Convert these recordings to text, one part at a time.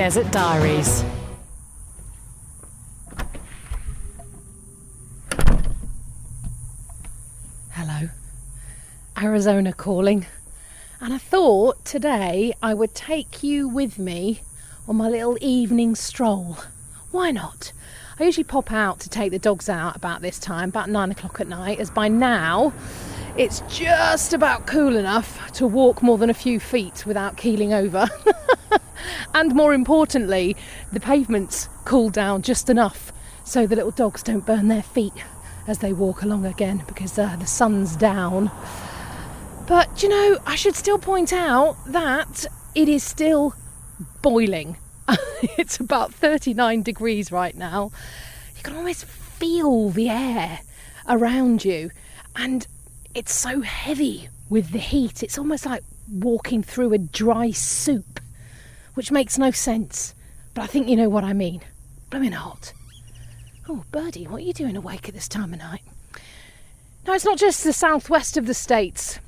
Desert Diaries. Hello, Arizona calling, and I thought today I would take you with me on my little evening stroll. Why not? I usually pop out to take the dogs out about this time, about 9 o'clock at night, as by now it's just about cool enough to walk more than a few feet without keeling over. And more importantly, the pavement's cooled down just enough so the little dogs don't burn their feet as they walk along again, because the sun's down. But, you know, I should still point out that it is still boiling. It's about 39 degrees right now. You can almost feel the air around you, and it's so heavy with the heat. It's almost like walking through a dry soup, which makes no sense, but I think you know what I mean. Blooming hot. Oh, Birdie, what are you doing awake at this time of night? Now, it's not just the southwest of the states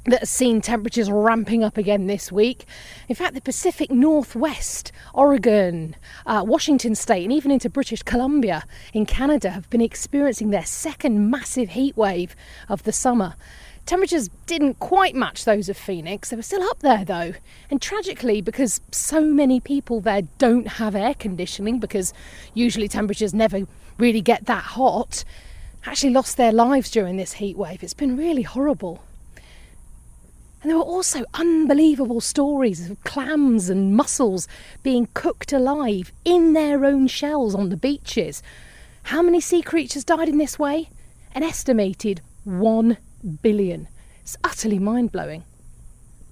that has seen temperatures ramping up again this week. In fact, the Pacific Northwest, Oregon, Washington State, and even into British Columbia in Canada have been experiencing their second massive heat wave of the summer. Temperatures didn't quite match those of Phoenix. They were still up there though. And tragically, because so many people there don't have air conditioning, because usually temperatures never really get that hot, actually lost their lives during this heat wave. It's been really horrible. And there were also unbelievable stories of clams and mussels being cooked alive in their own shells on the beaches. How many sea creatures died in this way? An estimated 1 billion. It's utterly mind-blowing.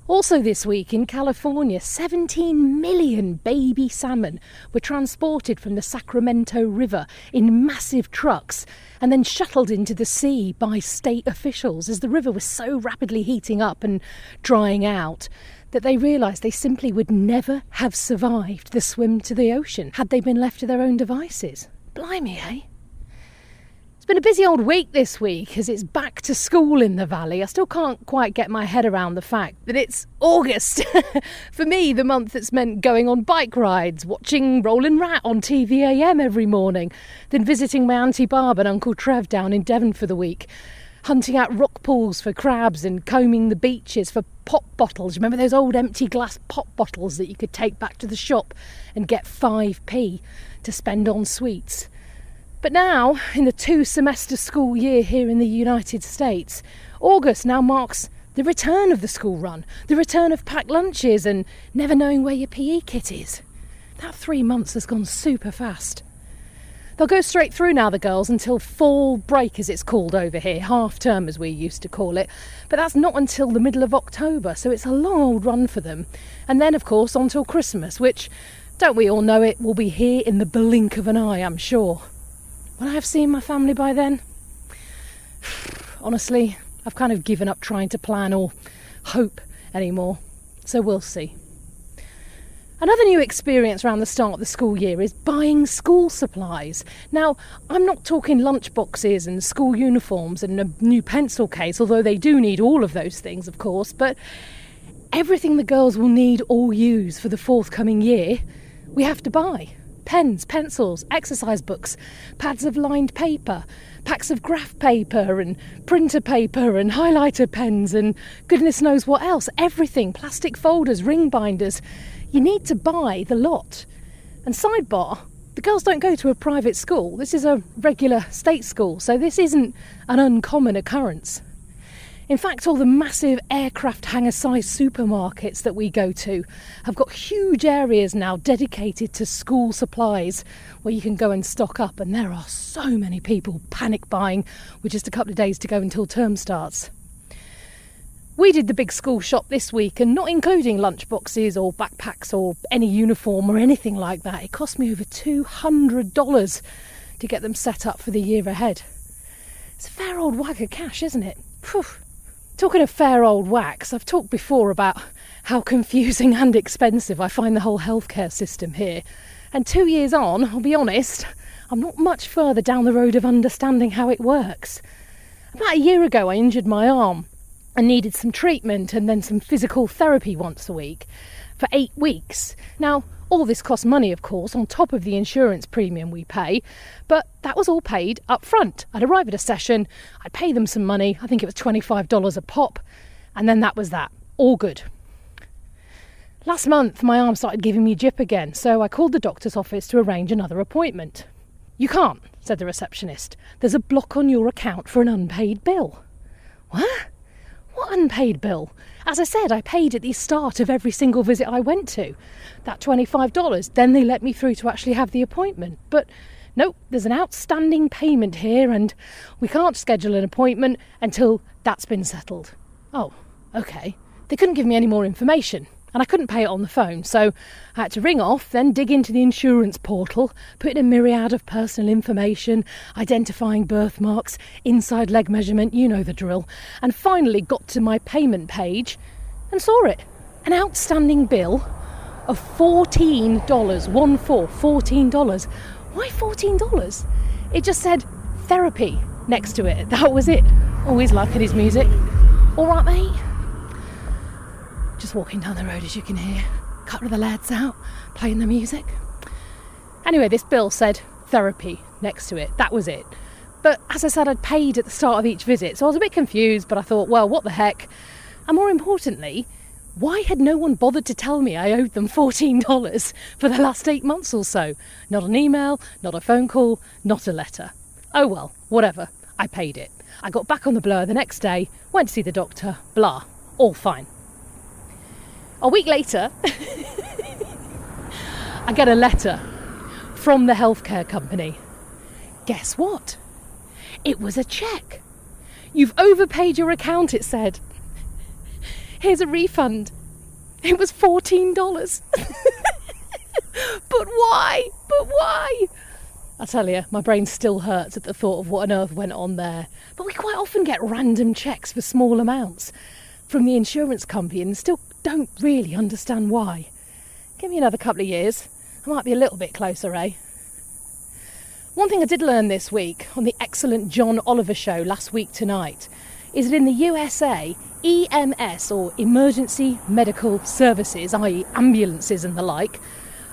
Also this week in California, 17 million baby salmon were transported from the Sacramento River in massive trucks and then shuttled into the sea by state officials, as the river was so rapidly heating up and drying out that they realised they simply would never have survived the swim to the ocean had they been left to their own devices. Blimey, eh? It's been a busy old week this week as it's back to school in the valley. I still can't quite get my head around the fact that it's August. For me, the month that's meant going on bike rides, watching Rollin' Rat on TV-AM every morning, then visiting my Auntie Barb and Uncle Trev down in Devon for the week, hunting out rock pools for crabs and combing the beaches for pop bottles. Remember those old empty glass pop bottles that you could take back to the shop and get 5p to spend on sweets? But now, in the 2-semester school year here in the United States, August now marks the return of the school run, the return of packed lunches and never knowing where your PE kit is. That 3 months has gone super fast. They'll go straight through now, the girls, until fall break, as it's called over here, half term as we used to call it. But that's not until the middle of October, so it's a long old run for them. And then, of course, on till Christmas, which, don't we all know it, will be here in the blink of an eye, I'm sure. Will I have seen my family by then? Honestly, I've kind of given up trying to plan or hope anymore, so we'll see. Another new experience around the start of the school year is buying school supplies. Now, I'm not talking lunch boxes and school uniforms and a new pencil case, although they do need all of those things, of course, but everything the girls will need or use for the forthcoming year, we have to buy. Pens, pencils, exercise books, pads of lined paper, packs of graph paper and printer paper and highlighter pens and goodness knows what else. Everything, plastic folders, ring binders. You need to buy the lot. And sidebar, the girls don't go to a private school. This is a regular state school, so this isn't an uncommon occurrence. In fact, all the massive aircraft hangar-sized supermarkets that we go to have got huge areas now dedicated to school supplies where you can go and stock up, and there are so many people panic buying with just a couple of days to go until term starts. We did the big school shop this week, and not including lunchboxes or backpacks or any uniform or anything like that, it cost me over $200 to get them set up for the year ahead. It's a fair old whack of cash, isn't it? Phew. Talking of fair old whacks, I've talked before about how confusing and expensive I find the whole healthcare system here. And 2 years on, I'll be honest, I'm not much further down the road of understanding how it works. About a year ago, I injured my arm and needed some treatment and then some physical therapy once a week for 8 weeks. Now, All this costs money, of course, on top of the insurance premium we pay, but that was all paid up front. I'd arrive at a session, I'd pay them some money, I think it was $25 a pop, and then that was that. All good. Last month, my arm started giving me jip again, so I called the doctor's office to arrange another appointment. "You can't," said the receptionist. "There's a block on your account for an unpaid bill." "What? What unpaid bill?" As I said, I paid at the start of every single visit I went to. That $25, then they let me through to actually have the appointment. But nope, there's an outstanding payment here and we can't schedule an appointment until that's been settled. Oh, okay. They couldn't give me any more information. And I couldn't pay it on the phone, so I had to ring off, then dig into the insurance portal, put in a myriad of personal information, identifying birthmarks, inside leg measurement, you know the drill, and finally got to my payment page and saw it. An outstanding bill of $14, $14. Why $14? It just said therapy next to it. That was it. Always liking his music. All right, mate? Just walking down the road, as you can hear. A couple of the lads out, playing the music. Anyway, this bill said therapy next to it. That was it. But as I said, I'd paid at the start of each visit, so I was a bit confused, but I thought, well, what the heck? And more importantly, why had no one bothered to tell me I owed them $14 for the last 8 months or so? Not an email, not a phone call, not a letter. Oh well, whatever. I paid it. I got back on the blower the next day, went to see the doctor, blah, all fine. A week later, I get a letter from the healthcare company. Guess what? It was a cheque. "You've overpaid your account," it said. "Here's a refund." It was $14. But why? I tell you, my brain still hurts at the thought of what on earth went on there. But we quite often get random cheques for small amounts from the insurance company and still don't really understand why. Give me another couple of years, I might be a little bit closer, eh? One thing I did learn this week on the excellent John Oliver show Last Week Tonight is that in the USA, EMS, or Emergency Medical Services, i.e. ambulances and the like,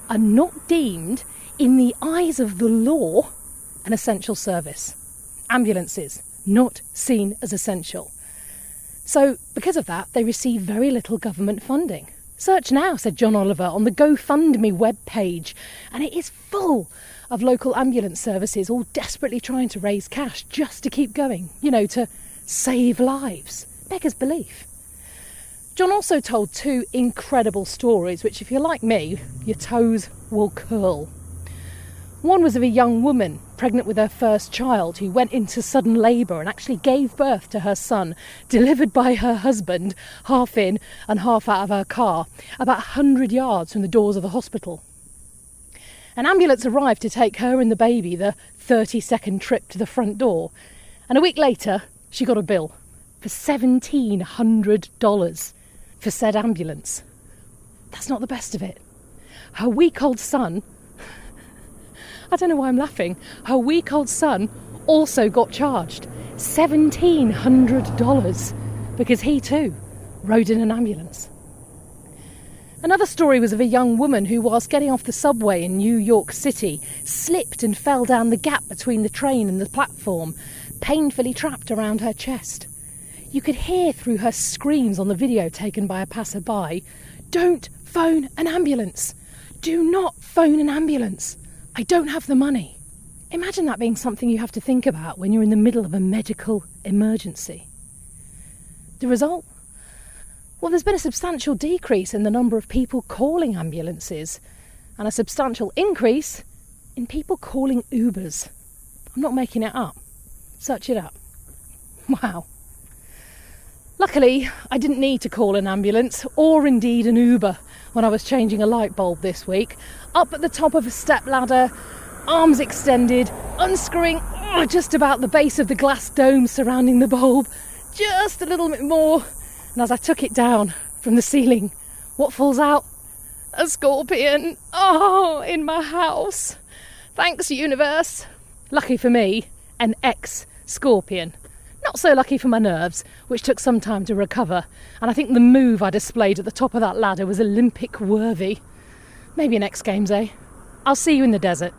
are not deemed, in the eyes of the law, an essential service. Ambulances, not seen as essential. So, because of that, they receive very little government funding. Search now, said John Oliver, on the GoFundMe webpage, and it is full of local ambulance services all desperately trying to raise cash just to keep going, to save lives. Beggars belief. John also told 2 incredible stories, which if you're like me, your toes will curl. One was of a young woman pregnant with her first child who went into sudden labour and actually gave birth to her son, delivered by her husband, half in and half out of her car, about 100 yards from the doors of the hospital. An ambulance arrived to take her and the baby the 30-second trip to the front door, and a week later she got a bill for $1,700 for said ambulance. That's not the best of it. Her week-old son, I don't know why I'm laughing, her week-old son also got charged $1,700 because he too rode in an ambulance. Another story was of a young woman who, whilst getting off the subway in New York City, slipped and fell down the gap between the train and the platform, painfully trapped around her chest. You could hear through her screams on the video taken by a passerby, "Don't phone an ambulance! Do not phone an ambulance! I don't have the money." Imagine that being something you have to think about when you're in the middle of a medical emergency. The result? Well, there's been a substantial decrease in the number of people calling ambulances and a substantial increase in people calling Ubers. I'm not making it up. Search it up. Wow. Luckily, I didn't need to call an ambulance or indeed an Uber when I was changing a light bulb this week. Up at the top of a step ladder, arms extended, unscrewing just about the base of the glass dome surrounding the bulb, just a little bit more, and as I took it down from the ceiling, what falls out? A scorpion. Oh, in my house. Thanks, universe. Lucky for me, an ex-scorpion. Not so lucky for my nerves, which took some time to recover, and I think the move I displayed at the top of that ladder was Olympic worthy. Maybe next game's day. I'll see you in the desert.